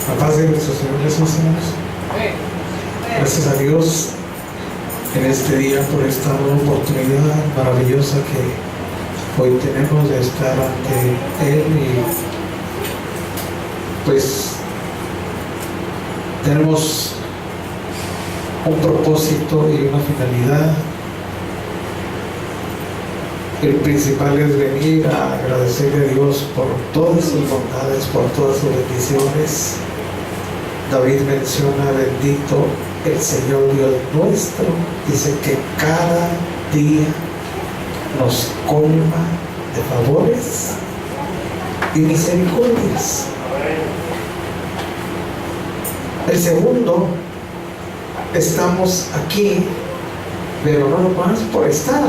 La paz de nuestro Señor Jesús, hermanos. Gracias a Dios en este día por esta nueva oportunidad maravillosa que hoy tenemos de estar ante Él, y pues tenemos un propósito y una finalidad. El principal es venir a agradecerle a Dios por todas sus bondades, por todas sus bendiciones. David menciona: bendito el Señor Dios nuestro. Dice que cada día nos colma de favores y misericordias. El segundo, estamos aquí, pero no nomás por estar.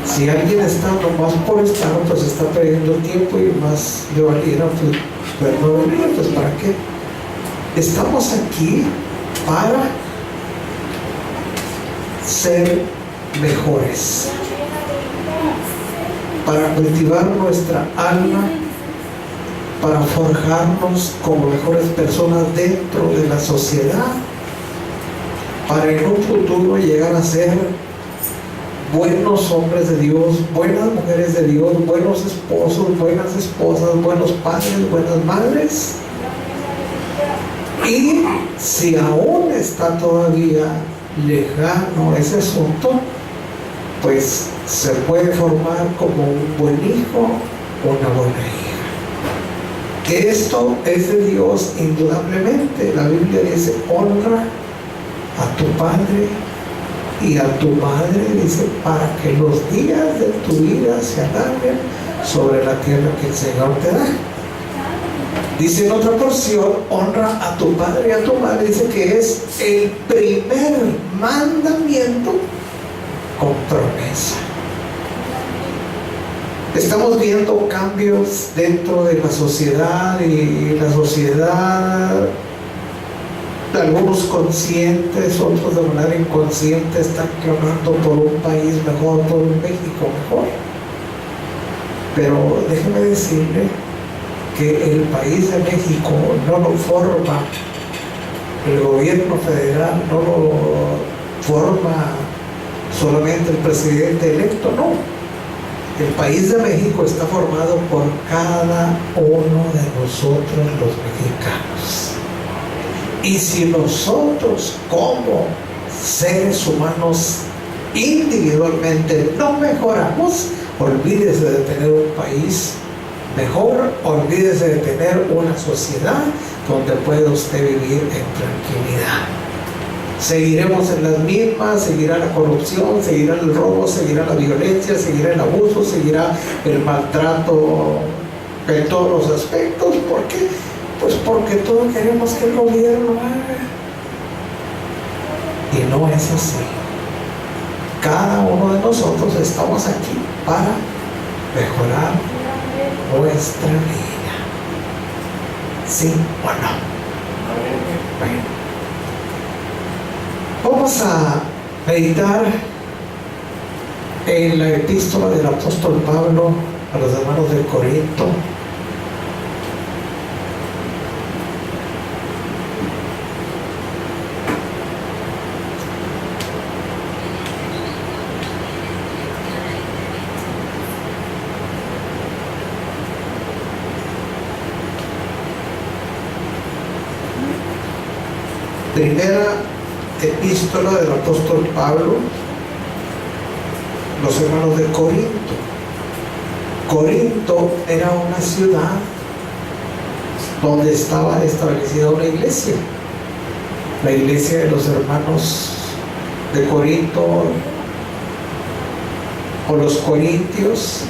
Si alguien está nomás por estar, pues está perdiendo tiempo, y más le valiera pues no venir. Pues ¿para qué? Estamos aquí para ser mejores, para cultivar nuestra alma, para forjarnos como mejores personas dentro de la sociedad, para en un futuro llegar a ser buenos hombres de Dios, buenas mujeres de Dios, buenos esposos, buenas esposas, buenos padres, buenas madres. Y si aún está todavía lejano ese asunto, pues se puede formar como un buen hijo, una buena hija. Esto es de Dios indudablemente. La Biblia dice: honra a tu padre y a tu madre, dice, para que los días de tu vida se alarguen sobre la tierra que el Señor te da. Dice en otra porción: honra a tu padre y a tu madre. Dice que es el primer mandamiento con promesa. Estamos viendo cambios dentro de la sociedad, y la sociedad, algunos conscientes, otros de manera inconsciente, están clamando por un país mejor, por un México mejor. Pero déjeme decirle que el país de México no lo forma el gobierno federal, no lo forma solamente el presidente electo, no. El país de México está formado por cada uno de nosotros los mexicanos. Y si nosotros como seres humanos individualmente no mejoramos, olvídese de tener un país mejor, olvídese de tener una sociedad donde pueda usted vivir en tranquilidad. Seguiremos en las mismas, seguirá la corrupción, seguirá el robo, seguirá la violencia, seguirá el abuso, seguirá el maltrato en todos los aspectos. ¿Por qué? Pues porque todos queremos que el gobierno haga. Y no es así. Cada uno de nosotros estamos aquí para mejorar nuestra vida. ¿Sí o no? Bueno, vamos a meditar en la epístola del apóstol Pablo a los hermanos de Corinto. Primera epístola del apóstol Pablo, los hermanos de Corinto. Corinto era una ciudad donde estaba establecida una iglesia, la iglesia de los hermanos de Corinto, o los corintios.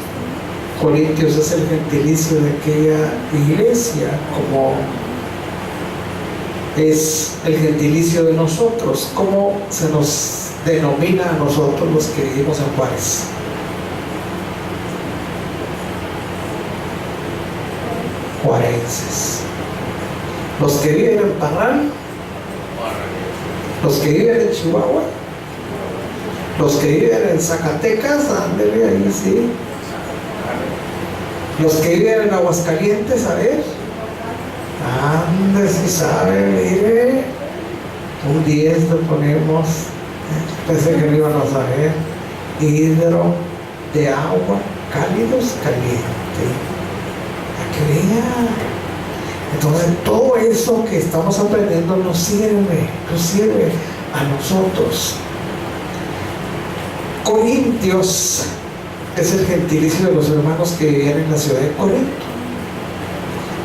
Corintios es el gentilicio de aquella iglesia, como es el gentilicio de nosotros. ¿Cómo se nos denomina a nosotros los que vivimos en Juárez? Juarenses. Los que viven en Parral, los que viven en Chihuahua, Los que viven en Zacatecas, ándele ahí, sí. Los que viven en Aguascalientes, a ver. Ande, si sabe, mire. Un 10 le ponemos. Pensé que lo iban a saber. Hidro de agua, cálidos, caliente. A que vea. Entonces, todo eso que estamos aprendiendo nos sirve a nosotros. Corintios es el gentilicio de los hermanos que vivían en la ciudad de Corinto.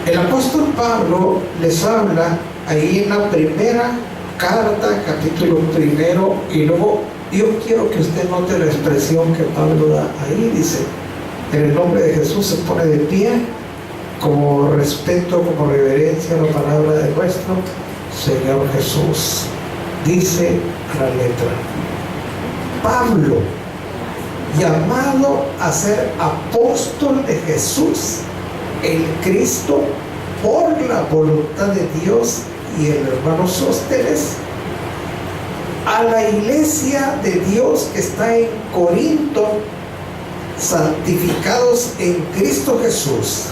El apóstol Pablo les habla ahí en la primera carta, capítulo 1, y luego yo quiero que usted note la expresión que Pablo da ahí. Dice: en el nombre de Jesús se pone de pie, como respeto, como reverencia a la palabra de nuestro Señor Jesús. Dice a la letra: Pablo, llamado a ser apóstol de Jesús, el Cristo, por la voluntad de Dios, y el hermano Sóstenes, a la iglesia de Dios que está en Corinto, santificados en Cristo Jesús,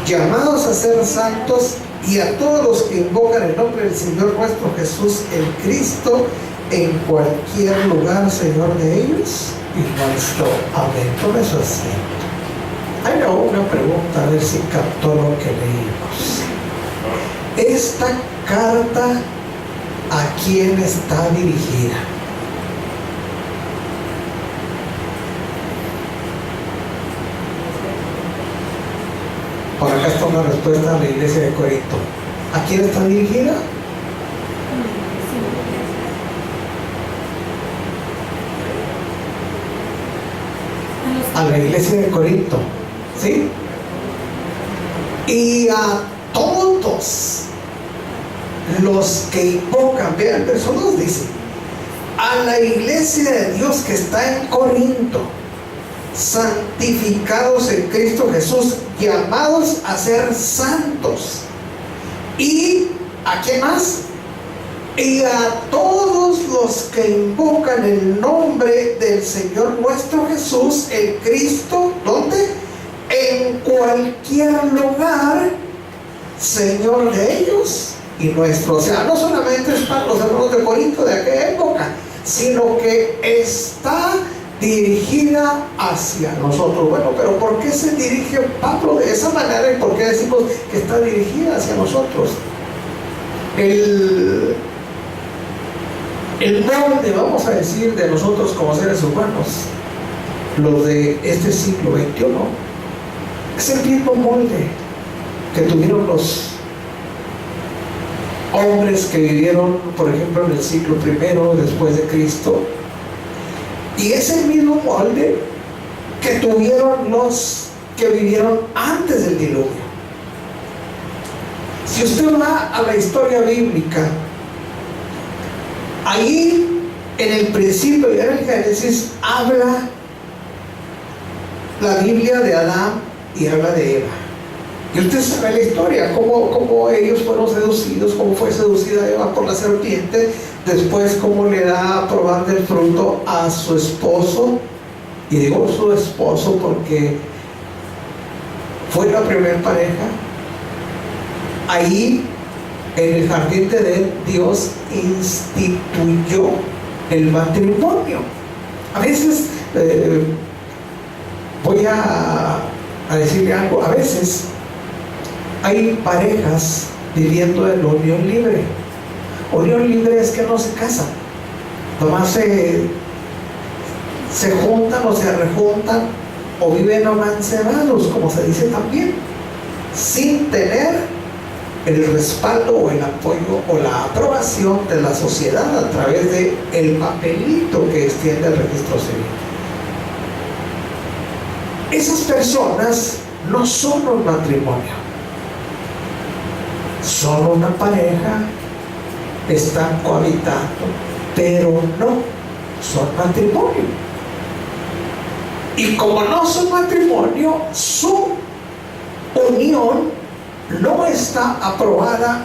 llamados a ser santos, y a todos los que invocan el nombre del Señor nuestro Jesús, el Cristo, en cualquier lugar, Señor de ellos y nuestro. Amén. Tome su asiento. Hay una pregunta, a ver si captó lo que leímos. Esta carta, ¿a quién está dirigida? Por acá está una respuesta a la iglesia de Corinto. ¿A quién está dirigida? A la iglesia de Corinto, ¿sí? Y a todos los que invocan, vean, el verso 2 dice: a la iglesia de Dios que está en Corinto, santificados en Cristo Jesús, llamados a ser santos. ¿Y a qué más? Y a todos los que invocan el nombre del Señor nuestro Jesús, el Cristo, ¿dónde? En cualquier lugar, Señor de ellos y nuestro. O sea, no solamente es para los hermanos de Corinto de aquella época, sino que está dirigida hacia nosotros. Bueno, pero ¿por qué se dirige Pablo de esa manera y por qué decimos que está dirigida hacia nosotros? El molde, vamos a decir, de nosotros como seres humanos, los de este siglo XXI, es el mismo molde que tuvieron los hombres que vivieron, por ejemplo, en el siglo I después de Cristo, y es el mismo molde que tuvieron los que vivieron antes del diluvio. Si usted va a la historia bíblica, ahí en el principio y en el Génesis habla la Biblia de Adán y habla de Eva. Y usted sabe la historia, cómo ellos fueron seducidos, cómo fue seducida Eva por la serpiente, después cómo le da a probar del fruto a su esposo. Y digo su esposo porque fue la primera pareja. Ahí en el jardín de Edén, Dios instituyó el matrimonio. A veces voy a decirle algo, a veces hay parejas viviendo en unión libre. Unión libre es que no se casan, nomás se juntan o se rejuntan o viven amancebados, como se dice también, sin tener el respaldo o el apoyo o la aprobación de la sociedad a través de el papelito que extiende el registro civil. Esas personas no son un matrimonio, son una pareja, están cohabitando, pero no son matrimonio. Y como no son matrimonio, su unión no está aprobada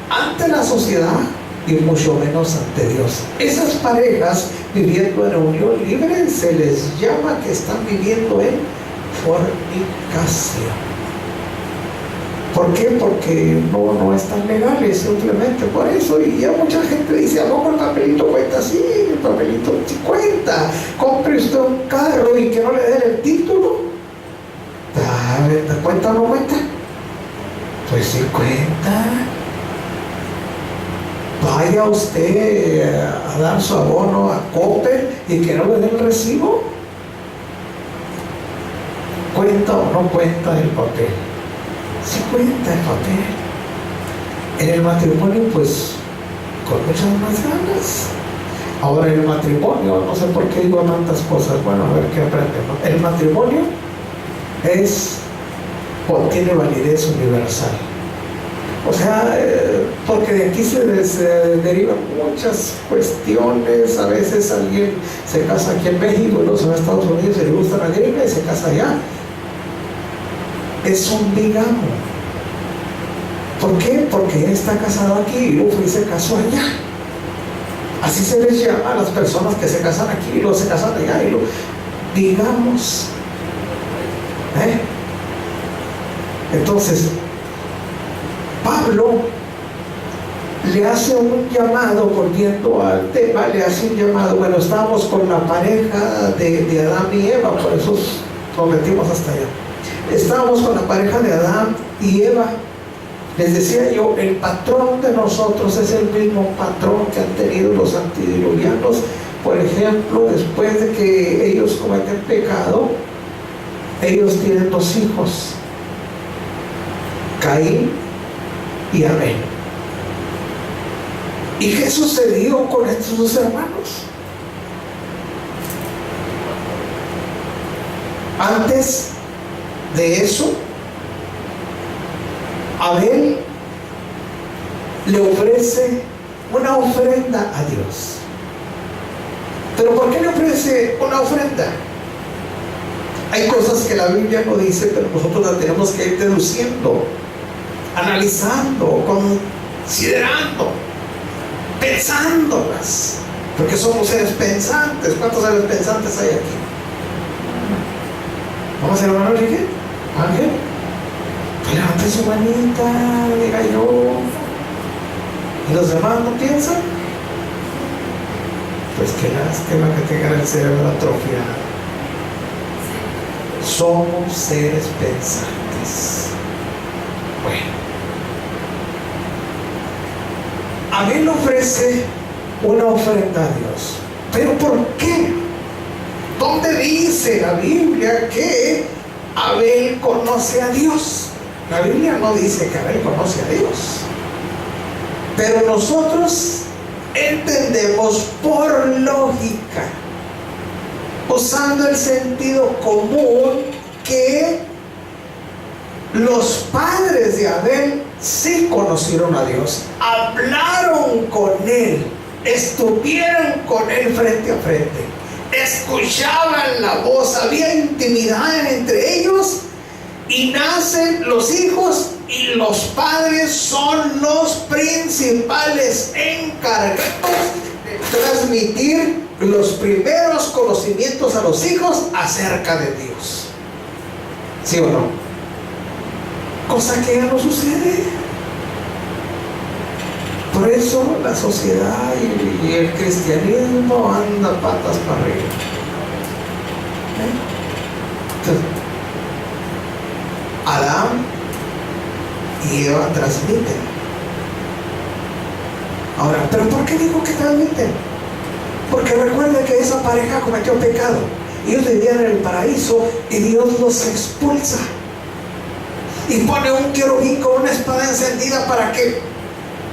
ante la sociedad y mucho menos ante Dios. Esas parejas viviendo en unión libre se les llama que están viviendo en fornicación. ¿Por qué? Porque no están legales, simplemente por eso. Y ya mucha gente dice, ¿a poco el papelito cuenta? Sí, el papelito sí cuenta. Compre usted un carro y que no le den el título. ¿Cuenta o no cuenta? Pues sí cuenta. Vaya usted a dar su abono a Coppel y que no le den el recibo. ¿Cuenta o no cuenta el papel? Sí cuenta el papel. En el matrimonio, pues, con muchas más ganas. Ahora el matrimonio, no sé por qué digo tantas cosas, bueno, a ver qué aprendemos. El matrimonio tiene validez universal. O sea, porque de aquí se derivan muchas cuestiones. A veces alguien se casa aquí en México y luego se va a Estados Unidos y le gusta la gringa y se casa allá. Es un bigamo. ¿Por qué? Porque él está casado aquí y luego se casó allá. Así se les llama a las personas que se casan aquí y luego se casan allá. Y luego, digamos, entonces Pablo le hace un llamado, volviendo al tema, le hace un llamado. Bueno, estábamos con la pareja de Adán y Eva, por eso nos metimos hasta allá. Estábamos con la pareja de Adán y Eva. Les decía yo, el patrón de nosotros es el mismo patrón que han tenido los antediluvianos. Por ejemplo, después de que ellos cometen pecado, ellos tienen 2 hijos, Caín y Abel. ¿Y qué sucedió con estos 2 hermanos? Antes de eso, Abel le ofrece una ofrenda a Dios. ¿Pero por qué le ofrece una ofrenda? Hay cosas que la Biblia no dice, pero nosotros las tenemos que ir deduciendo, analizando, considerando, pensándolas, porque somos seres pensantes. ¿Cuántos seres pensantes hay aquí? Vamos a ver, hermano Ángel. Ángel, pues levante su manita, diga yo. ¿Y los demás no piensan? Pues qué lástima que tengan el cerebro atrofiado. Somos seres pensantes. Bueno, Abel ofrece una ofrenda a Dios. ¿Pero por qué? ¿Dónde dice la Biblia que Abel conoce a Dios? La Biblia no dice que Abel conoce a Dios. Pero nosotros entendemos por lógica, usando el sentido común, que los padres de Abel sí conocieron a Dios, hablaron con él, estuvieron con él frente a frente, escuchaban la voz, había intimidad entre ellos, y nacen los hijos, y los padres son los principales encargados de transmitir los primeros conocimientos a los hijos acerca de Dios. ¿Sí o no? Cosa que ya no sucede. Por eso la sociedad y el cristianismo anda patas para arriba. Entonces, Adán y Eva transmiten. Ahora, ¿pero por qué digo que transmiten? Porque recuerden que esa pareja cometió pecado. Ellos vivían en el paraíso y Dios los expulsa. Y pone un querubín con una espada encendida para que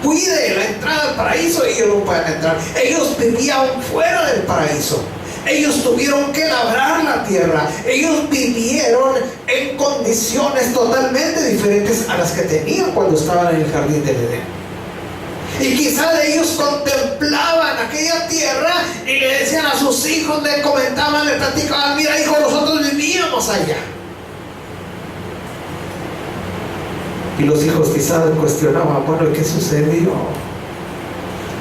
cuide la entrada al paraíso y ellos no pueden entrar. Ellos vivían fuera del paraíso. Ellos tuvieron que labrar la tierra. Ellos vivieron en condiciones totalmente diferentes a las que tenían cuando estaban en el jardín del Edén. Y quizás ellos contemplaban aquella tierra y le decían a sus hijos, le comentaban, le platicaban: mira, hijo, nosotros vivíamos allá. Y los hijos quizás cuestionaban: bueno, ¿qué sucedió?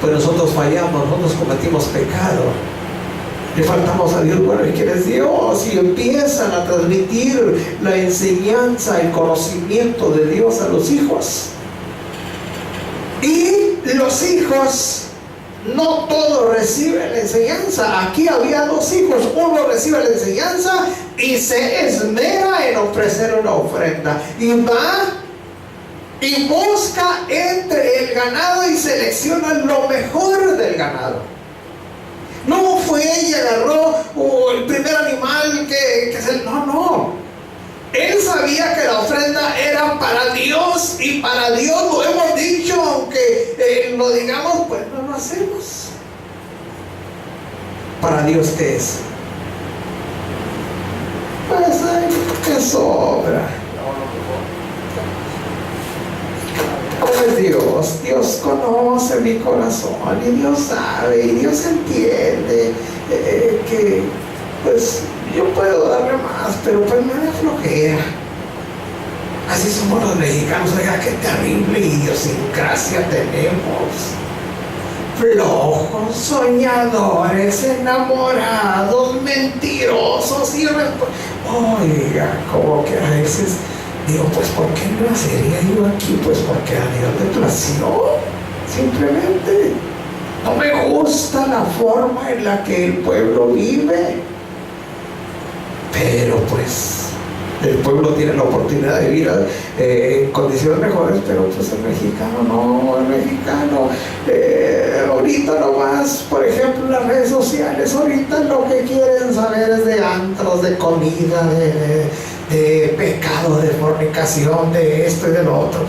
Pues nosotros fallamos, nosotros cometimos pecado, le faltamos a Dios. Bueno, ¿y quién es Dios? Y empiezan a transmitir la enseñanza, el conocimiento de Dios a los hijos. Y los hijos, no todos reciben la enseñanza. Aquí había dos hijos. Uno recibe la enseñanza y se esmera en ofrecer una ofrenda. Y va y busca entre el ganado y selecciona lo mejor del ganado. No fue y agarró el primer animal que se... No. Él sabía que la ofrenda era para Dios, y para Dios lo hemos dicho, aunque lo digamos, pues no lo hacemos. ¿Para Dios qué es? Pues que sobra. ¿Cómo es Dios? Dios conoce mi corazón, y Dios sabe, y Dios entiende que pues yo puedo darle más, pero pues me da flojera. Así somos los mexicanos. Oiga, qué terrible idiosincrasia tenemos. Flojos, soñadores, enamorados, mentirosos, oiga, como que a veces digo, pues ¿por qué no sería yo aquí? Pues porque a Dios le plació, simplemente. No me gusta la forma en la que el pueblo vive, pero pues el pueblo tiene la oportunidad de vivir en condiciones mejores, pero pues el mexicano ahorita nomás, por ejemplo, en las redes sociales, ahorita lo que quieren saber es de antros, de comida, de pecado, de fornicación, de esto y de lo otro.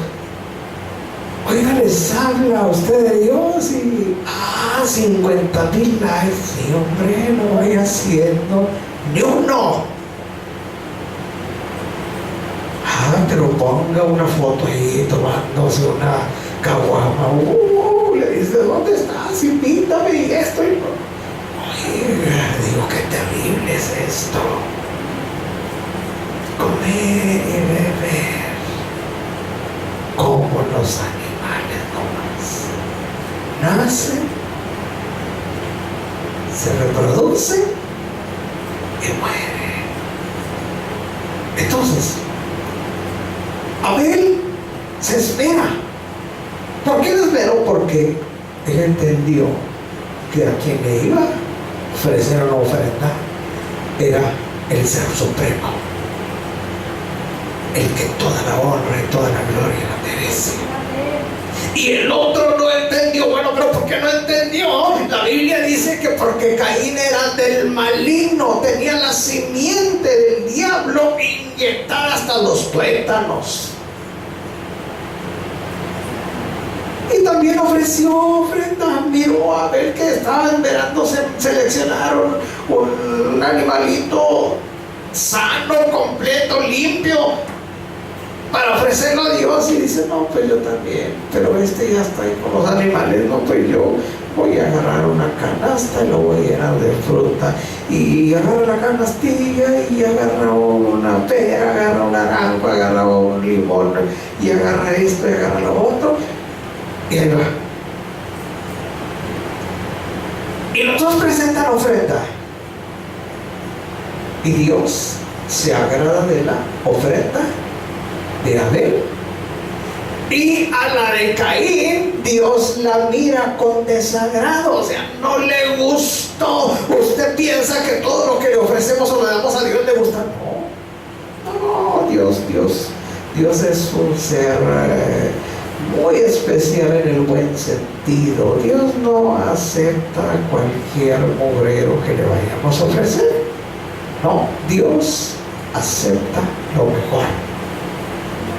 Oiga, les habla a usted de Dios y 50,000 likes. Sí, hombre, no vaya haciendo ni uno. Pero ponga una foto ahí tomándose una caguama. Le dice, ¿dónde estás? Invítame y esto. Oiga, digo, qué terrible es esto. Comer y beber como los animales nomás. Nacen, se reproducen y mueren. Entonces, Abel se espera. ¿Por qué lo esperó? Porque él entendió que a quien le iba a ofrecer una ofrenda era el Ser Supremo, el que toda la honra y toda la gloria la merece. Y el otro no entendió. Bueno, pero ¿por qué no entendió? La Biblia dice que porque Caín era del maligno, tenía la simiente del diablo inyectada hasta los tuétanos. Y también ofreció ofrenda. Miró a ver que estaban esperando, seleccionaron un animalito sano, completo, limpio, para ofrecerlo a Dios, y dice, no, pues yo también, pero ya está ahí con los animales, no, pues yo voy a agarrar una canasta y lo voy a llenar de fruta, y agarra la canastilla y agarra una pera, agarra un naranjo, agarra un limón, y agarra esto y agarra lo otro, y ahí va. Y los dos presentan ofrenda, y Dios se agrada de la ofrenda de Abel, y a la de Caín Dios la mira con desagrado. O sea, no le gustó. Usted piensa que todo lo que le ofrecemos o le damos a Dios le gusta. No, Dios es un ser muy especial en el buen sentido. Dios no acepta cualquier mugrero que le vayamos a ofrecer. No, Dios acepta lo mejor.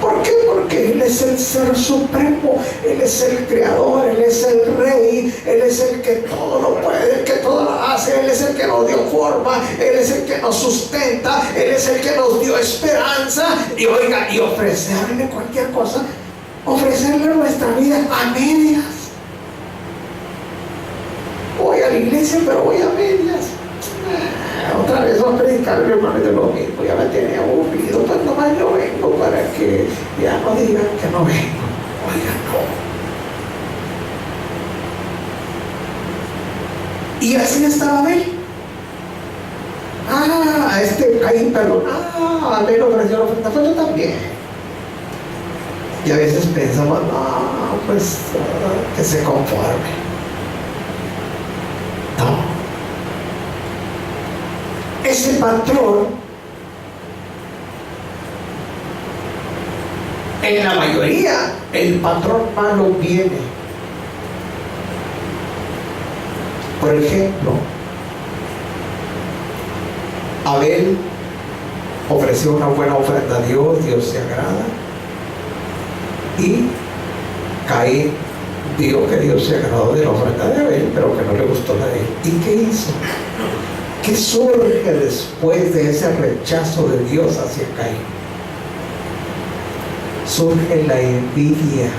¿Por qué? Porque Él es el Ser Supremo, Él es el Creador, Él es el Rey, Él es el que todo lo puede, el que todo lo hace, Él es el que nos dio forma, Él es el que nos sustenta, Él es el que nos dio esperanza. Y oiga, y ofrecerle cualquier cosa, ofrecerle nuestra vida a medias. Voy a la iglesia, pero voy a medias. Otra vez voy a predicar el hermano de lo mismo, ya me tiene aburrido, pues nomás yo vengo para que ya no digan que no vengo. Oiga, Y así estaba Abel. A este Caín perdón. Abel ofreció la ofrenda, pues yo también. Y a veces pensamos, no, pues que se conforme. No. Ese patrón, en la mayoría, el patrón malo viene. Por ejemplo, Abel ofreció una buena ofrenda a Dios, Dios se agrada. Y Caín vio que Dios se agradó de la ofrenda de Abel, pero que no le gustó la de él. ¿Y qué hizo? ¿Qué surge después de ese rechazo de Dios hacia Caín? Surge la envidia.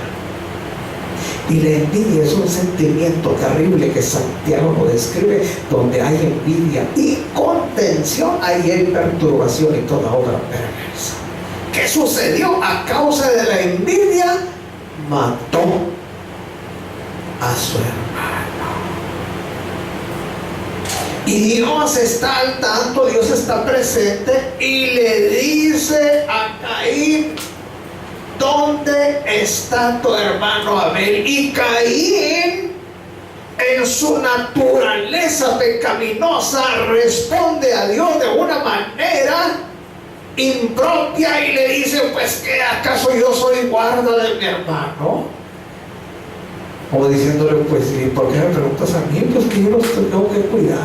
Y la envidia es un sentimiento terrible que Santiago lo describe, donde hay envidia y contención, ahí hay perturbación y toda obra perversa. ¿Qué sucedió? A causa de la envidia, mató a su hermano. Y Dios está al tanto, Dios está presente y le dice a Caín: ¿dónde está tu hermano Abel? Y Caín, en su naturaleza pecaminosa, responde a Dios de una manera impropia y le dice: pues ¿qué acaso yo soy guarda de mi hermano? Como diciéndole: pues ¿y por qué me preguntas a mí? Pues que yo los tengo que cuidar.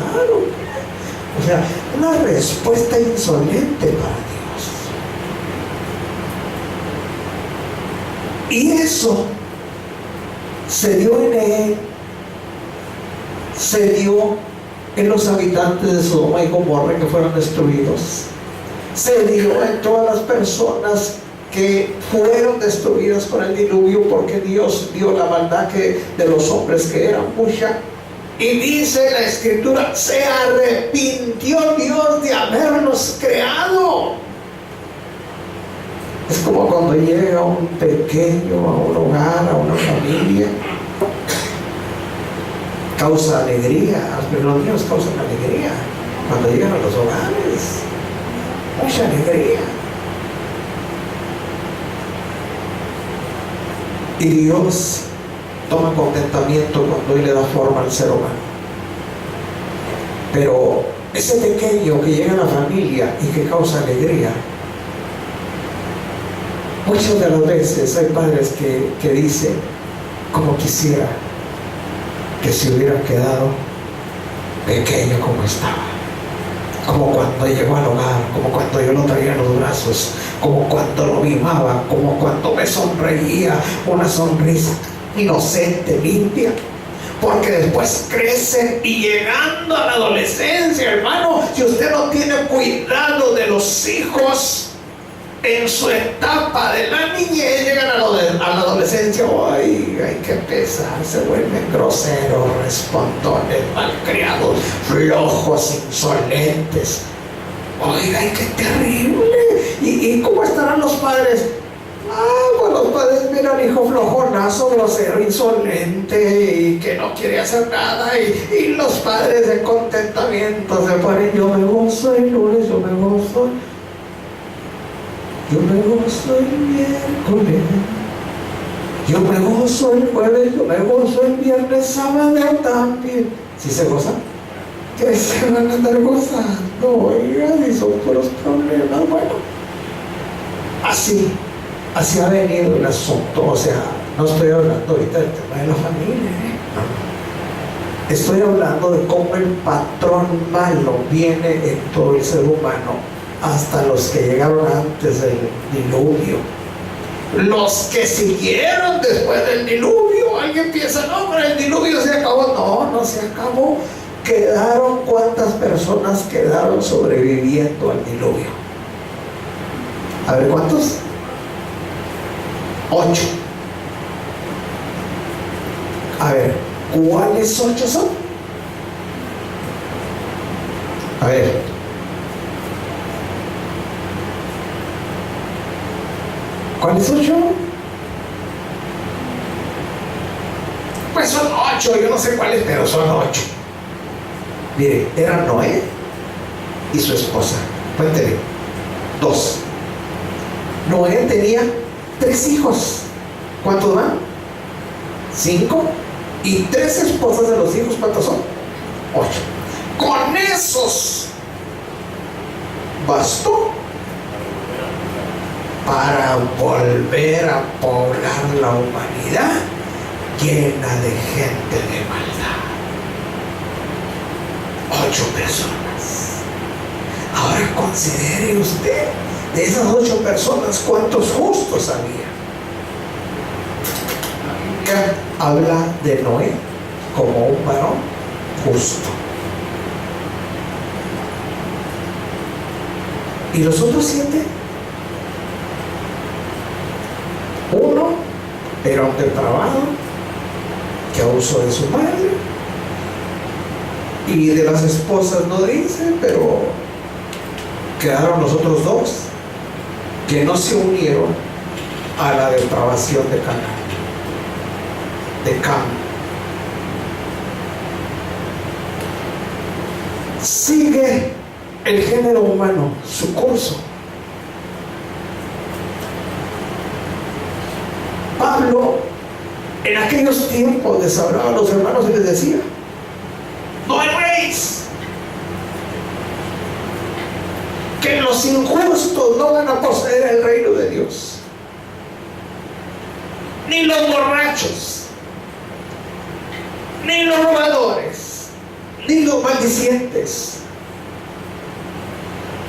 O sea, una respuesta insolente para Dios. Y eso se dio en él, se dio en los habitantes de Sodoma y Gomorra que fueron destruidos, se dio en todas las personas que fueron destruidas por el diluvio, porque Dios vio la maldad de los hombres, que eran mucha. Y dice la Escritura: se arrepintió Dios de haberlos creado. Es como cuando llega un pequeño a un hogar, a una familia, causa alegría. Los niños causan alegría cuando llegan a los hogares, mucha alegría. Y Dios toma contentamiento cuando Él le da forma al ser humano. Pero ese pequeño que llega a la familia y que causa alegría, muchas de las veces hay padres que dicen: como quisiera que se hubiera quedado pequeño como estaba, como cuando llegó al hogar, como cuando yo lo traía en los brazos, como cuando lo mimaba, como cuando me sonreía, una sonrisa inocente, limpia. Porque después crecen y llegando a la adolescencia, hermano, si usted no tiene cuidado de los hijos en su etapa de la niñez, llegan a la adolescencia, ¡ay, hay que pesar! Se vuelven groseros, respondones, malcriados, flojos, insolentes. ¡Oiga, qué terrible! ¿Y cómo estarán los padres? Pues los padres ven al hijo flojonazo, grosero, insolente y que no quiere hacer nada, y los padres de contentamiento se ponen: yo me gozo el lunes, yo me gozo el miércoles, yo me gozo el jueves, yo me gozo el viernes, sábado también. ¿Sí se goza? Que se van a andar gozando, oigan, y son puros problemas. Bueno, así ha venido el asunto. O sea, no estoy hablando ahorita del tema de la familia, no. Estoy hablando de cómo el patrón malo viene en todo el ser humano, hasta los que llegaron antes del diluvio, los que siguieron después del diluvio. Alguien piensa: no, pero el diluvio se acabó. No se acabó. Quedaron, ¿cuántas personas quedaron sobreviviendo al diluvio? A ver, ¿cuántos? 8. A ver, ¿cuáles 8 son? A ver, ¿cuáles 8? Pues son 8, yo no sé cuáles, pero son 8. Mire, era Noé y su esposa. Cuénteme. 2. Noé tenía 3 hijos. ¿Cuántos van? 5. Y 3 esposas de los hijos, ¿cuántos son? 8. Con esos bastó para volver a poblar la humanidad llena de gente de maldad. 8 personas. Ahora considere usted, de esas 8 personas, ¿cuántos justos había? La Biblia habla de Noé como un varón justo. ¿Y los otros 7? Uno era un depravado que abusó de su madre, y de las esposas no dice, pero quedaron los otros 2 que no se unieron a la depravación de Canaán, de Cam. Sigue el género humano su curso. Pablo en aquellos tiempos les hablaba a los hermanos y les decía: no erréis, que los injustos no van a poseer el reino de Dios, ni los borrachos, ni los robadores, ni los maldicientes,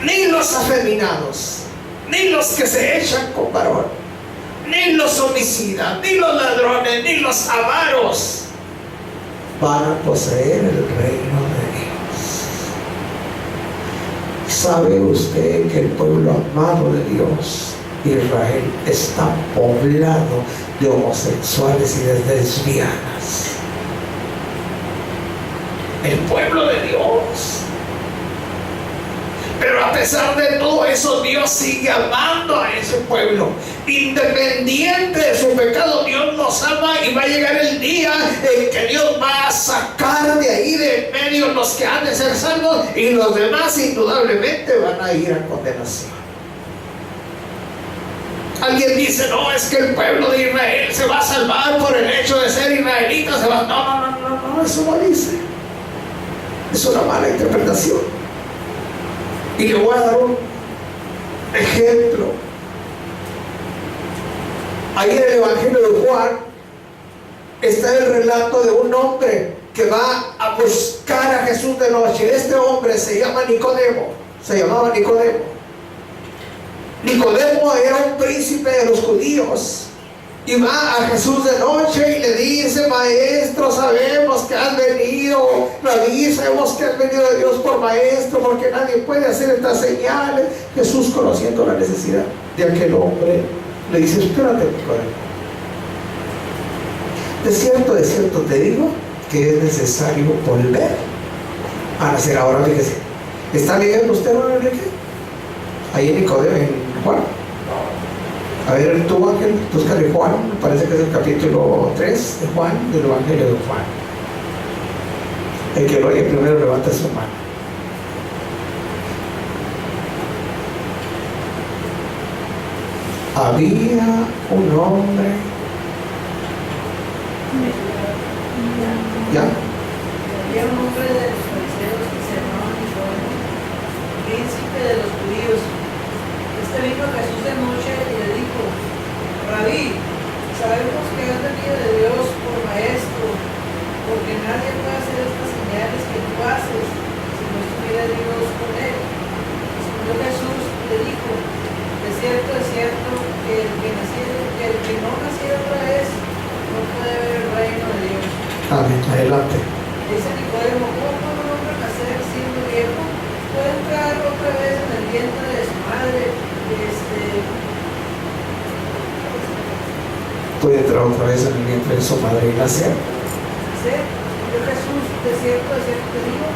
ni los afeminados, ni los que se echan con varón, ni los homicidas, ni los ladrones, ni los avaros van a poseer el reino de Dios. ¿Sabe usted que el pueblo amado de Dios, Israel, está poblado de homosexuales y de lesbianas? El pueblo de Dios. Pero a pesar de todo eso, Dios sigue amando a ese pueblo. Independiente de su pecado, Dios nos ama, y va a llegar el día en que Dios va a sacar de ahí de en medio los que han de ser salvos, y los demás indudablemente van a ir a condenación. Alguien dice: no, es que el pueblo de Israel se va a salvar por el hecho de ser israelita. No, eso no dice. Es una mala interpretación. Y le voy a dar un ejemplo. Ahí en el Evangelio de Juan está el relato de un hombre que va a buscar a Jesús de noche. Este hombre se llama Nicodemo. Se llamaba Nicodemo. Nicodemo era un príncipe de los judíos. Y va a Jesús de noche y le dice: maestro, sabemos que has venido, Rabí, sabemos que has venido de Dios por maestro, porque nadie puede hacer estas señales. Jesús, conociendo la necesidad de aquel hombre, le dice: espérate, Nicodemo. De cierto te digo que es necesario volver a nacer. Ahora fíjese, ¿está leyendo usted, hermano Enrique? Ahí en Nicodemo, en Juan. A ver, tú, Ángel, búscale Juan, me parece que es el capítulo 3 de Juan, del Evangelio de Juan. El que lo oye primero levanta su mano. Había un hombre. ¿Ya? Había un hombre de los fariseos que se llamaba Nicodemo, príncipe de los judíos. Este vino a Jesús de noche y le dijo: Rabí, sabemos que has venido de Dios por maestro, porque nadie puede hacer estas señales que tú haces si no estuviera Dios con él. Respondió Jesús y le dijo: de cierto, que el que no naciera otra vez no puede ver el reino de Dios. Amén. Adelante. Dice Nicodemo: ¿cómo puede un hombre nacer siendo viejo? ¿Puede entrar otra vez en el vientre de su madre? Puede entrar otra vez en el vientre de su madre y nacer. Yo Jesús, de cierto te digo,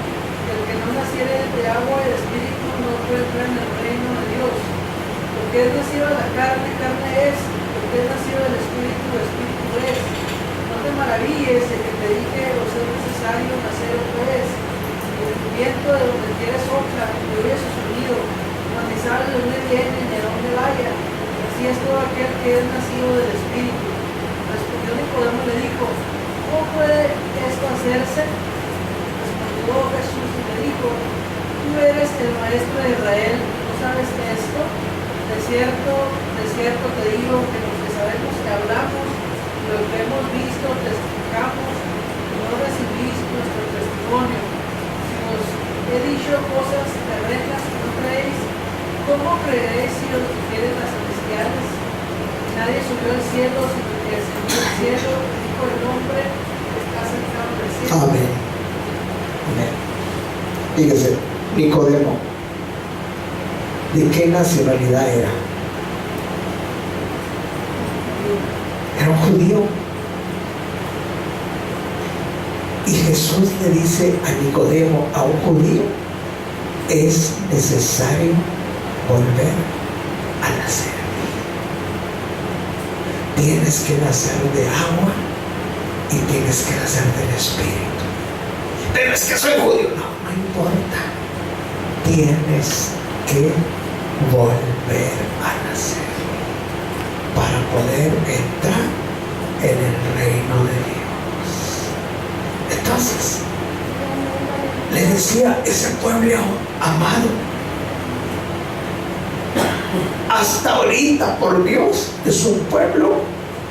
que el que no naciere de agua y de espíritu no puede entrar en el reino de Dios. Porque es nacido de la carne, carne es; porque es nacido del espíritu, espíritu es. No te maravilles de que te dije: os es necesario nacer otra vez. viento de donde quiere sopla, y oye su sonido, mas ni sabe de dónde viene ni de dónde vaya. Así es todo aquel que es nacido del Espíritu. Respondió Nicodemo y le dijo, ¿cómo puede esto hacerse? Respondió Jesús y le dijo, tú eres el maestro de Israel, ¿no sabes esto? De cierto te digo que los que sabemos que hablamos, y lo que hemos visto, testificamos, y no recibís nuestro testimonio. Si os he dicho cosas terrenas que no creéis, ¿cómo creeréis si os difieren las celestiales? Nadie subió al cielo, sino que descendió al cielo, el Hijo del Hombre, que está sentado en el cielo. Amén. Amén. Fíjese, Nicodemo, ¿de qué nacionalidad era? Era un judío. Y Jesús le dice a Nicodemo, a un judío, es necesario volver a nacer. Tienes que nacer de agua y tienes que nacer del Espíritu. Pero es que soy judío. No importa. Tienes que volver a nacer para poder entrar en el reino de Dios. Entonces, le decía ese pueblo amado, hasta ahorita por Dios es un pueblo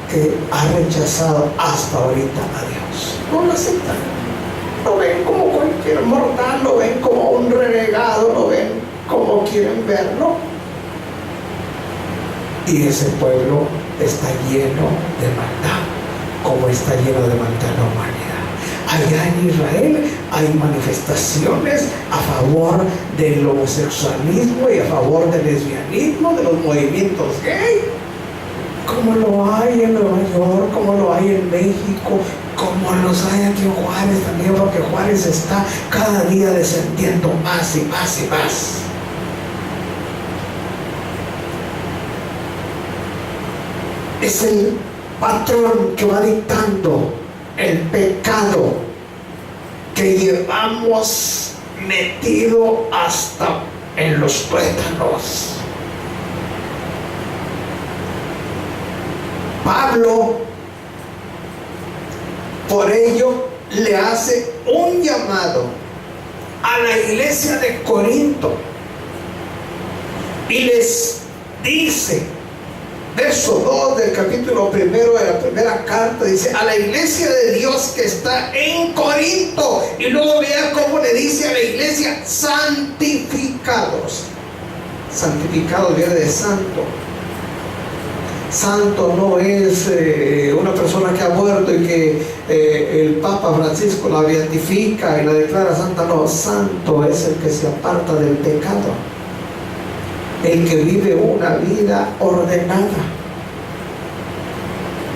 que ha rechazado hasta ahorita a Dios. No lo aceptan. Lo ven como cualquier mortal, lo ven como un renegado, lo ven como quieren verlo. Y ese pueblo está lleno de maldad, como está lleno de maldad la humanidad. Allá en Israel hay manifestaciones a favor del homosexualismo y a favor del lesbianismo, de los movimientos gay, como lo hay en Nueva York, como lo hay en México, como los hay aquí en Juárez también, porque Juárez está cada día descendiendo más y más y más. Es el patrón que va dictando el pecado que llevamos metido hasta en los tuétanos. Pablo, por ello, le hace un llamado a la iglesia de Corinto y les dice, verso 2 del capítulo 1 de la primera carta, dice, a la iglesia de Dios que está en Corinto, y luego vea cómo le dice a la iglesia, santificados. Santificados viene de santo. Santo no es una persona que ha muerto y que el Papa Francisco la beatifica y la declara santa. No, santo es el que se aparta del pecado, el que vive una vida ordenada.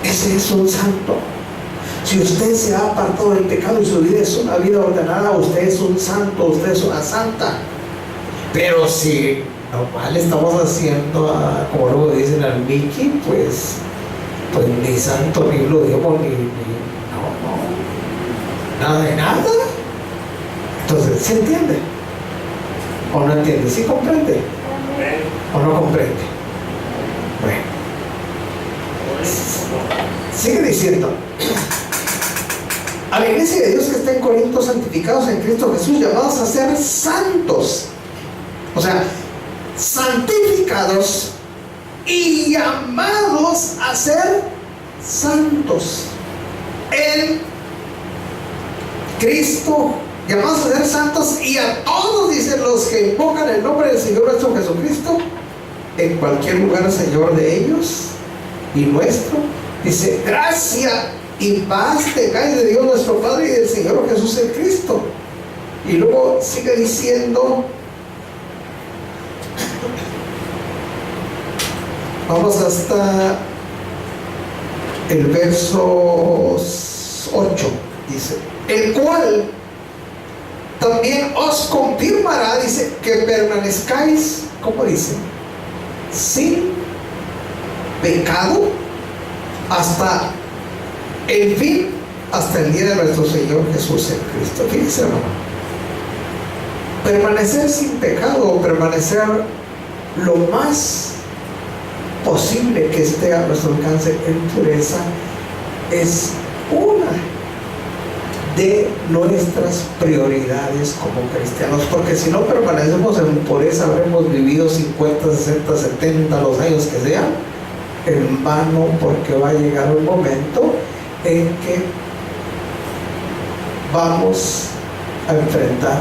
Ese es un santo. Si usted se ha apartado del pecado y su vida es una vida ordenada, usted es un santo, usted es una santa. Pero si normal estamos haciendo, como luego dicen al Mickey, pues ni santo, ni lo digo, nada de nada. Entonces, ¿se entiende? ¿O no entiende? ¿Sí comprende? ¿O no comprende? Bueno, sigue diciendo, a la iglesia de Dios que está en Corinto, santificados en Cristo Jesús, llamados a ser santos. O sea, santificados y llamados a ser santos en Cristo, llamados a ser santos, y a todos, dicen, los que invocan el nombre del Señor nuestro Jesucristo, en cualquier lugar, Señor de ellos y nuestro, dice, gracia y paz tengáis de Dios nuestro Padre y del Señor Jesús el Cristo. Y luego sigue diciendo, vamos hasta el verso 8, dice, el cual también os confirmará, dice, que permanezcáis, ¿cómo dice? Sin pecado hasta el fin, hasta el día de nuestro Señor Jesús en Cristo. Fíjense, hermano, Permanecer sin pecado, permanecer lo más posible que esté a nuestro alcance en pureza, es una de nuestras prioridades como cristianos, porque si no permanecemos en pureza, habremos vivido 50, 60, 70, los años que sean, en vano, porque va a llegar un momento en que vamos a enfrentar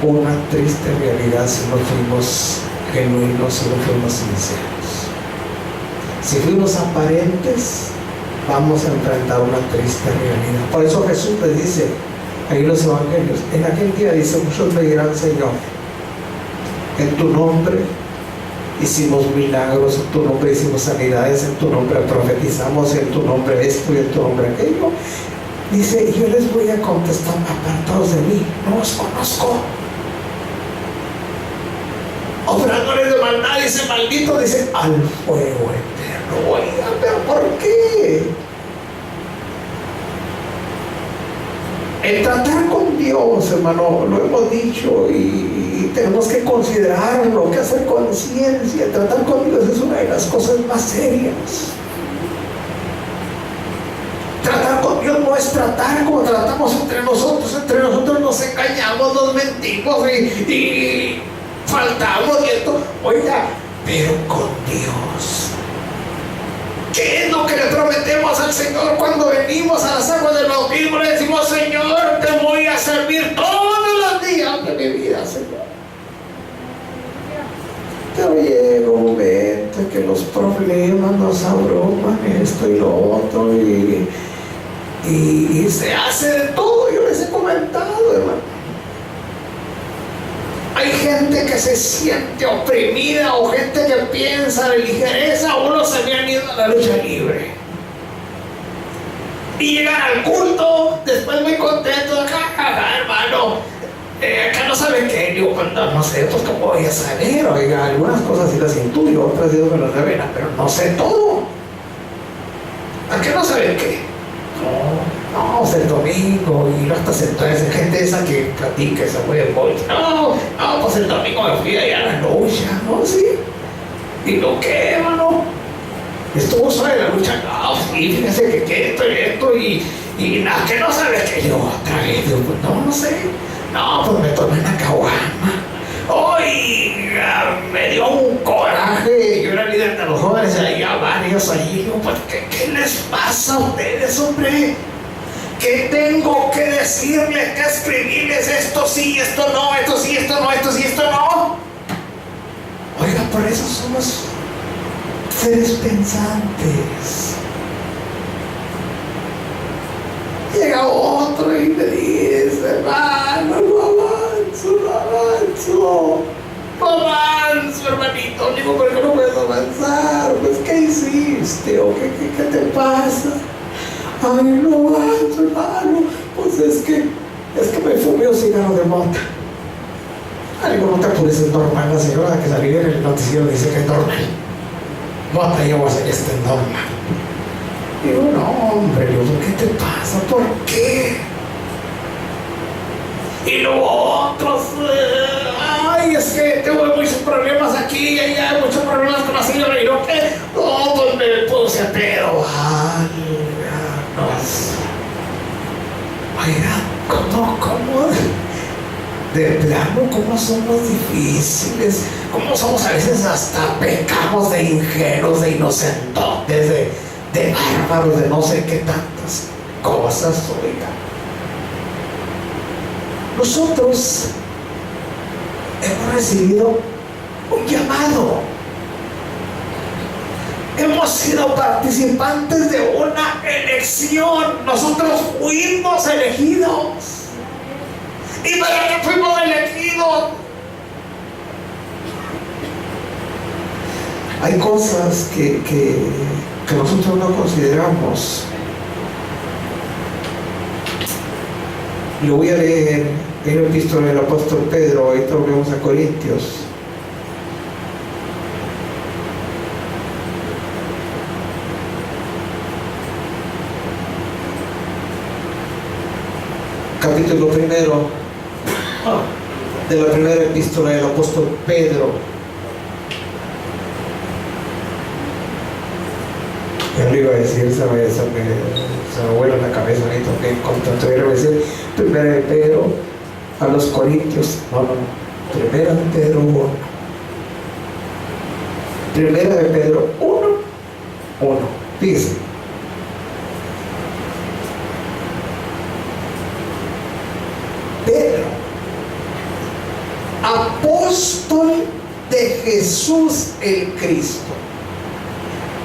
una triste realidad si no fuimos genuinos, si no fuimos sinceros. Si fuimos aparentes, vamos a enfrentar una triste realidad. Por eso Jesús les dice ahí en los evangelios, en aquel día dice, muchos me dirán, Señor, en tu nombre hicimos milagros, en tu nombre hicimos sanidades, en tu nombre profetizamos, en tu nombre esto y en tu nombre aquello. Dice, yo les voy a contestar, apartados de mí, no os conozco. Obradores de maldad, dice, maldito, dice, al fuego eterno. Oiga, pero ¿por qué? El tratar con Dios, hermano, lo hemos dicho y tenemos que considerarlo, que hacer conciencia. Tratar con Dios es una de las cosas más serias. Tratar con Dios no es tratar como tratamos entre nosotros nos engañamos, nos mentimos y faltamos y esto. Oiga, pero con Dios, ¿qué es lo que le prometemos al Señor cuando venimos a las aguas del bautismo? Le decimos, Señor, te voy a servir todos los días de mi vida, Señor. Pero llega un momento en que los problemas nos abruman, esto y lo otro, y se hace de todo. Yo les he comentado, hermano. Hay gente que se siente oprimida o gente que piensa de ligereza. Unos se habían ido a la lucha libre y llegan al culto después muy contentos. Acá, hermano, acá no saben qué. Digo, cuando no sé, pues cómo voy a saber. Oiga, algunas cosas sí las intuyo, otras Dios me las revela, pero no sé todo. ¿A qué no saben qué? No, pues el domingo, y no estás entonces gente esa que platica, esa muy de boy. No, pues el domingo me fui allá a la lucha, ¿no? Sí. ¿Y lo qué, hermano? Estuvo suave la lucha. No, sí, fíjese que esto y nada, que no sabes que yo otra vez. Digo, pues no sé. No, pues me tomé una caguama. Oiga, me dio un coraje. Yo era líder de los jóvenes, allá varios ahí. Digo, pues, ¿qué les pasa a ustedes, hombre? ¿Qué tengo que decirles, que escribirles? Esto sí, esto no, esto sí, esto no, esto sí, esto no. Oiga, por eso somos seres pensantes. Llega otro y me dice, hermano, no avanzo, hermanito. Digo, ¿por qué no puedes avanzar? Pues, ¿qué hiciste? ¿O qué te pasa? Ay, no avanzo, hermano. Pues es que me fumé un cigarro de mota. Digo, no te apures, es normal. La señora que salió en el noticiero dice que es normal. Mota, yo voy a hacer esto normal. Digo, no, hombre, Dios, ¿qué te pasa? ¿Por qué? Y luego otros, ay, es que tengo muchos problemas aquí y allá, muchos problemas con la señora. Y no, ¿qué? No, pues me puse a pedo. Oiga, ¿cómo? De plano, ¿cómo somos difíciles? ¿Cómo somos a veces hasta pecamos de ingenuos, de inocentotes, de bárbaros, de no sé qué tantas cosas, oiga? Nosotros hemos recibido un llamado. Hemos sido participantes de una elección. Nosotros fuimos elegidos. ¿Y para qué fuimos elegidos? Hay cosas que nosotros no consideramos. Lo voy a leer en la epístola del apóstol Pedro. Ahorita volvemos a Corintios. Capítulo 1. de la primera epístola del apóstol Pedro. Ya lo iba a decir, se me vuela la cabeza ahorita, que con tanto iba a decir primera de Pedro a los Corintios. No, primera de Pedro 1. Primera de Pedro 1. Fíjese. Pedro, apóstol de Jesús el Cristo,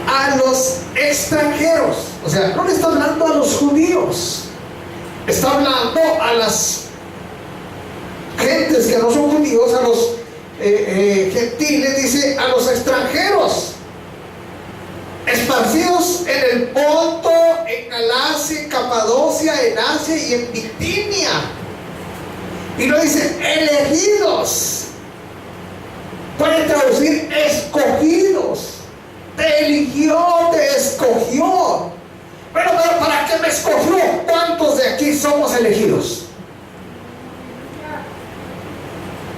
a los extranjeros, o sea, no le está hablando a los judíos, está hablando a las gentes que no son judíos, a los gentiles, dice, a los extranjeros esparcidos en el Ponto, en Galacia, en Capadocia, en Asia y en Bitinia. Y lo dice elegidos, puede traducir escogidos. Te eligió, te escogió. Pero ¿para qué me escogió? ¿Cuántos de aquí somos elegidos?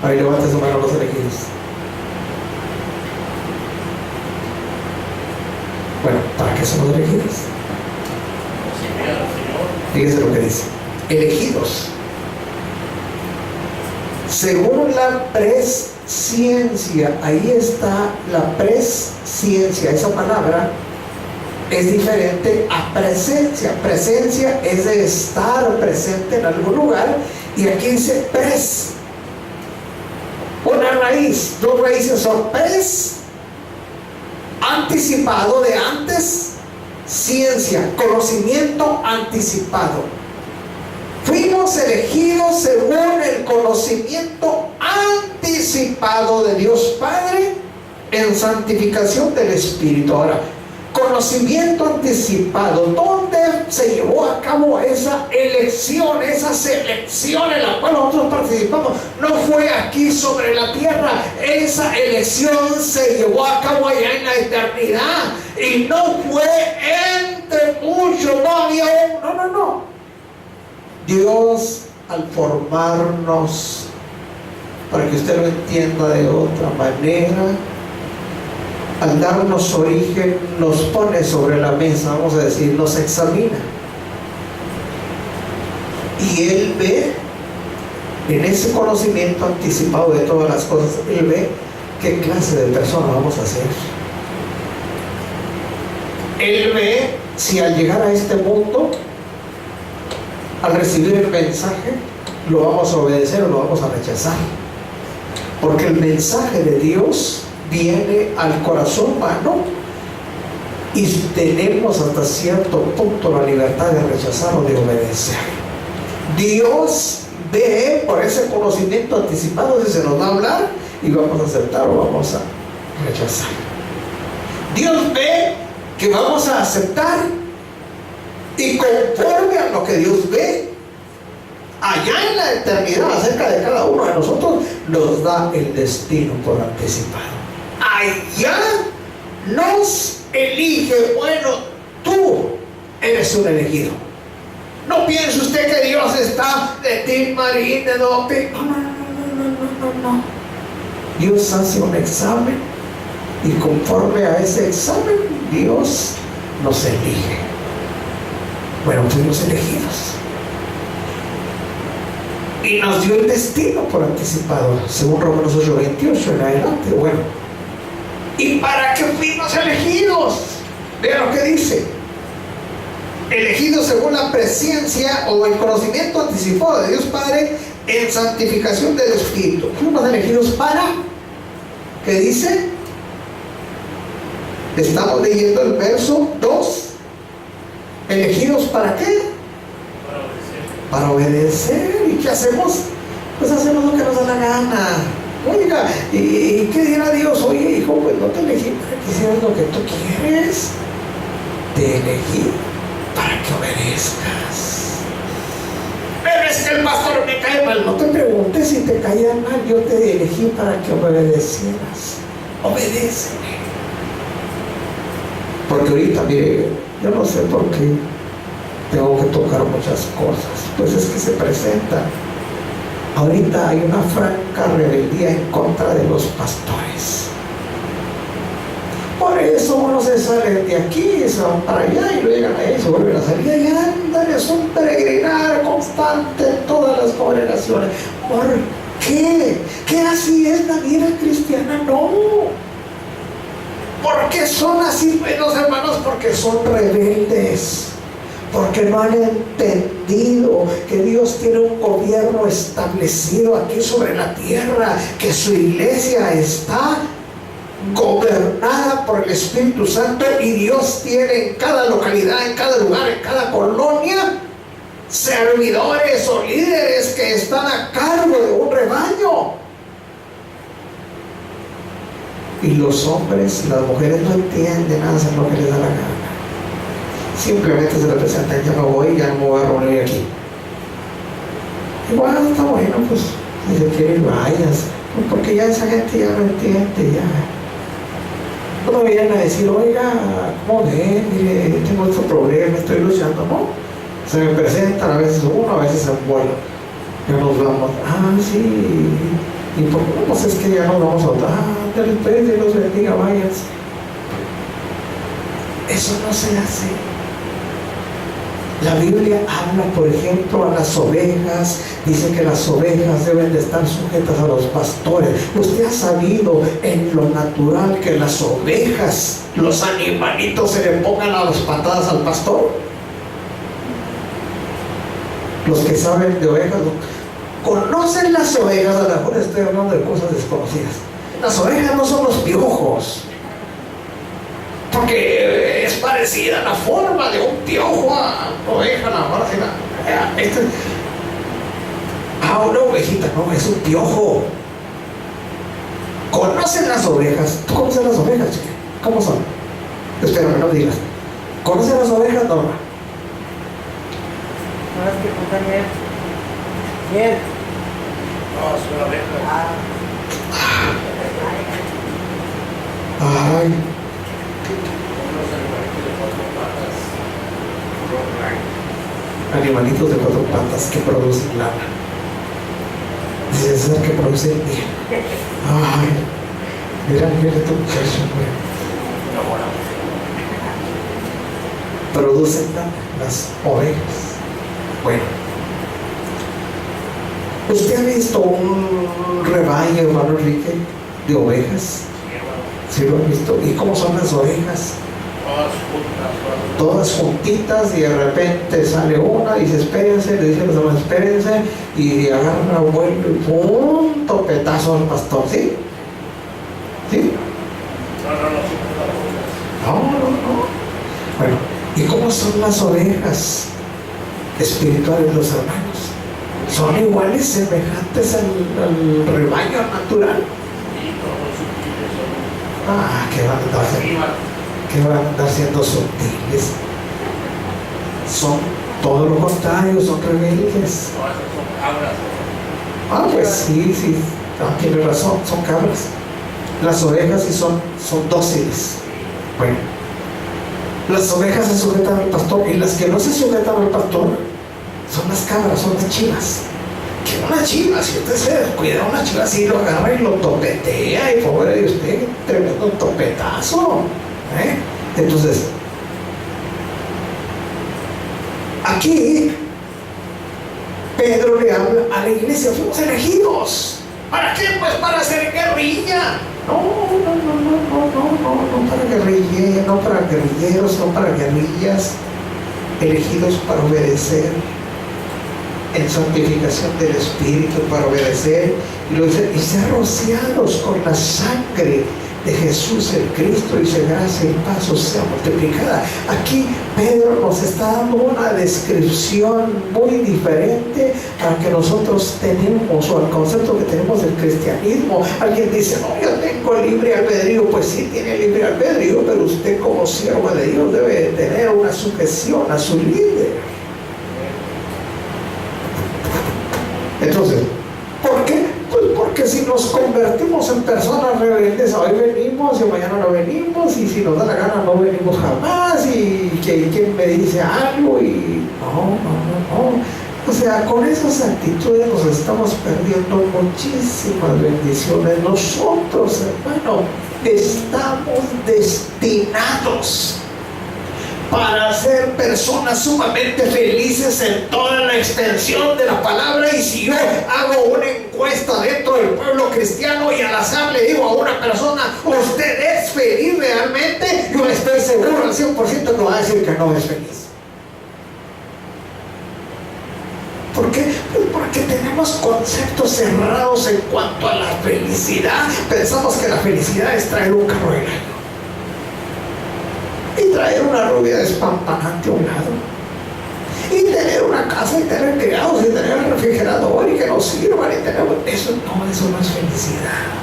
Ahí levanta su mano los elegidos. Bueno, ¿para qué somos elegidos? Fíjese lo que dice. Elegidos según la presciencia. Ahí está la presciencia. Esa palabra es diferente a presencia. Presencia es de estar presente en algún lugar, y aquí dice pres. Una raíz, dos raíces son pres, anticipado de antes, ciencia, conocimiento anticipado. Fuimos elegidos según el conocimiento anticipado de Dios Padre en santificación del Espíritu. Ahora, conocimiento anticipado, ¿dónde se llevó a cabo esa elección, esa selección en la cual nosotros participamos? No fue aquí sobre la tierra. Esa elección se llevó a cabo allá en la eternidad, y no fue entre muchos, no había un, no. Dios, al formarnos, para que usted lo entienda de otra manera, al darnos origen, nos pone sobre la mesa, vamos a decir, nos examina. Y Él ve, en ese conocimiento anticipado de todas las cosas, Él ve qué clase de persona vamos a ser. Él ve si al llegar a este mundo, al recibir el mensaje, lo vamos a obedecer o lo vamos a rechazar. Porque el mensaje de Dios viene al corazón humano, y tenemos hasta cierto punto la libertad de rechazar o de obedecer. Dios ve por ese conocimiento anticipado si se nos va a hablar, y vamos a aceptar o vamos a rechazar. Dios ve que vamos a aceptar, y conforme a lo que Dios ve allá en la eternidad acerca de cada uno de nosotros, nos da el destino por anticipado. Allá nos elige. Bueno, tú eres un elegido. No piense usted que Dios está de Tim Marín, de Dope. No. Dios hace un examen, y conforme a ese examen Dios nos elige. Bueno, fuimos elegidos, y nos dio el destino por anticipado, según Romanos 8:28 en adelante. Bueno, ¿y para qué fuimos elegidos? Vean lo que dice: elegidos según la presciencia o el conocimiento anticipado de Dios Padre en santificación del Espíritu. Fuimos elegidos para, ¿qué dice? Estamos leyendo el verso 2. ¿Elegidos para qué? Para obedecer. ¿Y qué hacemos? Pues hacemos lo que nos da la gana. Oiga, ¿y qué dirá Dios? Oye, hijo, pues no te elegí para que hicieras lo que tú quieres. Te elegí para que obedezcas. Pero es que el pastor me cae mal. No te preguntes si te caía mal. Yo te elegí para que obedecieras. Obedéceme. Porque ahorita, mire, yo no sé por qué tengo que tocar muchas cosas. Pues es que se presentan. Ahorita hay una franca rebeldía en contra de los pastores. Por eso uno se sale de aquí, se van para allá y luego llegan ahí y se vuelven a salir y andan, es un peregrinar constante en todas las congregaciones. ¿Por qué? ¿Qué así es la vida cristiana? No. ¿Por qué son así, los hermanos? Porque son rebeldes. Porque no han entendido que Dios tiene un gobierno establecido aquí sobre la tierra, que su iglesia está gobernada por el Espíritu Santo y Dios tiene en cada localidad, en cada lugar, en cada colonia, servidores o líderes que están a cargo de un rebaño. Y los hombres, las mujeres no entienden, hacen lo que les da la gana. Simplemente se representan, ya me voy, ya no me voy a reunir aquí. Igual está bueno, pues, si se quiere vayas, pues porque ya esa gente ya no entiende, ya. No me vienen a decir, oiga, ¿cómo ven? Mire, tengo este problema, estoy luchando, ¿no? Se me presentan a veces uno, a veces en vuelo. Ya nos vamos, sí. ¿Y por qué no? Pues es que ya nos vamos a otra. Dios los bendiga, váyanse. Eso no se hace. La Biblia habla, por ejemplo, a las ovejas. Dice que las ovejas deben de estar sujetas a los pastores. Usted ha sabido en lo natural que las ovejas, los animalitos, se le pongan a las patadas al pastor. Los que saben de ovejas conocen las ovejas. A lo mejor estoy hablando de cosas desconocidas. Las ovejas no son los piojos, porque es parecida la forma de un piojo a una oveja, una ovejita, no, es un piojo. ¿Conocen las ovejas? ¿Tú conoces las ovejas, chica? ¿Cómo son? Espero que no digas. ¿Conocen las ovejas, Norma? No, es que pongan miel. No, es una oveja. Ay. Animalitos de cuatro patas que producen lana. Dice César que producen miel. Ay, mira tu muchacho, producen lana, las ovejas. Bueno, ¿usted ha visto un rebaño, hermano Enrique, de ovejas? ¿Sí lo han visto? ¿Y cómo son las ovejas? Todas juntitas, y de repente sale una y dice espérense, le dice a los demás espérense, y agarran a vuelo y ¡pum! Topetazo al pastor, ¿sí? ¿Sí? No. Bueno, ¿y cómo son las ovejas espirituales, los hermanos? Son iguales, semejantes al rebaño natural. ¿Qué van a andar siendo sutiles? Son todo lo contrario, son rebeldes. Pues sí, tiene razón, son cabras. Las ovejas sí son dóciles. Bueno, las ovejas se sujetan al pastor, y las que no se sujetan al pastor son las cabras, son las chivas. Que una chiva, si usted se descuida, una chiva así lo agarra y lo topetea, y pobre de usted, tremendo topetazo. Entonces, aquí Pedro le habla a la iglesia: fuimos elegidos. ¿Para qué? Pues para hacer guerrilla. No para guerrilleros, no para guerrillas. Elegidos para obedecer, en santificación del Espíritu, para obedecer. Y lo dice: y ser rociados con la sangre de Jesús el Cristo, dice, gracia y paz os sea multiplicada. Aquí Pedro nos está dando una descripción muy diferente a que nosotros tenemos, o al concepto que tenemos del cristianismo. Alguien dice: no, yo tengo libre albedrío. Pues sí, tiene libre albedrío, pero usted como siervo de Dios debe tener una sujeción a su líder. Entonces, ¿por qué? Pues porque si nos convertimos en personas rebeldes, hoy venimos y mañana no venimos, y si nos da la gana no venimos jamás, y que quien me dice algo, y no. O sea, con esas actitudes nos estamos perdiendo muchísimas bendiciones. Nosotros, hermano, estamos destinados para ser personas sumamente felices en toda la extensión de la palabra. Y si yo hago una encuesta dentro del pueblo cristiano y al azar le digo a una persona, ¿usted es feliz realmente? Yo estoy seguro al 100% que va a decir que no es feliz. ¿Por qué? Pues porque tenemos conceptos cerrados en cuanto a la felicidad. Pensamos que la felicidad es traer un carro del año y traer una rubia despampanante a un lado y tener una casa y tener criados y tener un refrigerador y que nos sirvan y tener... Eso no es felicidad.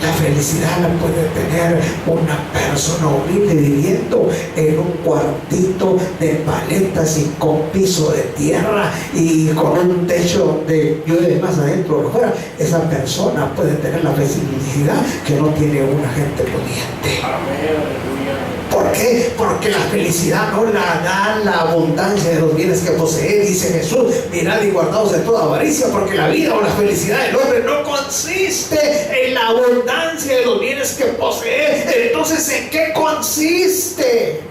La felicidad la puede tener una persona humilde viviendo en un cuartito de paletas y con piso de tierra y con un techo donde llueve más adentro que afuera. Esa persona puede tener la felicidad que no tiene una gente pudiente. ¿Por qué? Porque la felicidad no la da la abundancia de los bienes que posee. Dice Jesús, mirad y guardaos de toda avaricia, porque la vida o la felicidad del hombre no consiste en la abundancia de los bienes que posee. Entonces, ¿en qué consiste?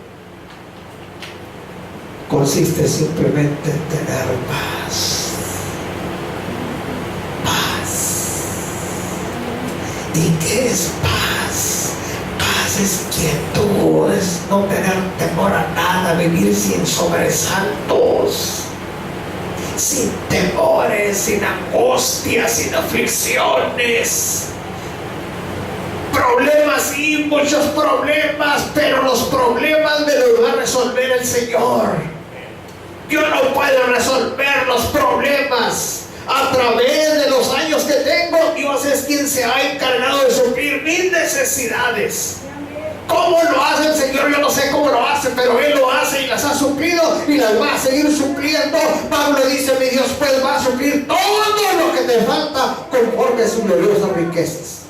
Consiste simplemente en tener paz. Paz. ¿Y qué es paz? Paz es quietud, es no tener temor a nada, vivir sin sobresaltos, sin temores, sin angustias, sin aflicciones. Problemas, sí, muchos problemas, pero los problemas me los va a resolver el Señor. Yo no puedo resolver los problemas. A través de los años que tengo, Dios es quien se ha encargado de suplir mis necesidades. ¿Cómo lo hace el Señor? Yo no sé cómo lo hace, pero Él lo hace y las ha suplido y las va a seguir supliendo. Pablo dice, mi Dios pues va a suplir todo lo que te falta conforme a sus gloriosas riquezas.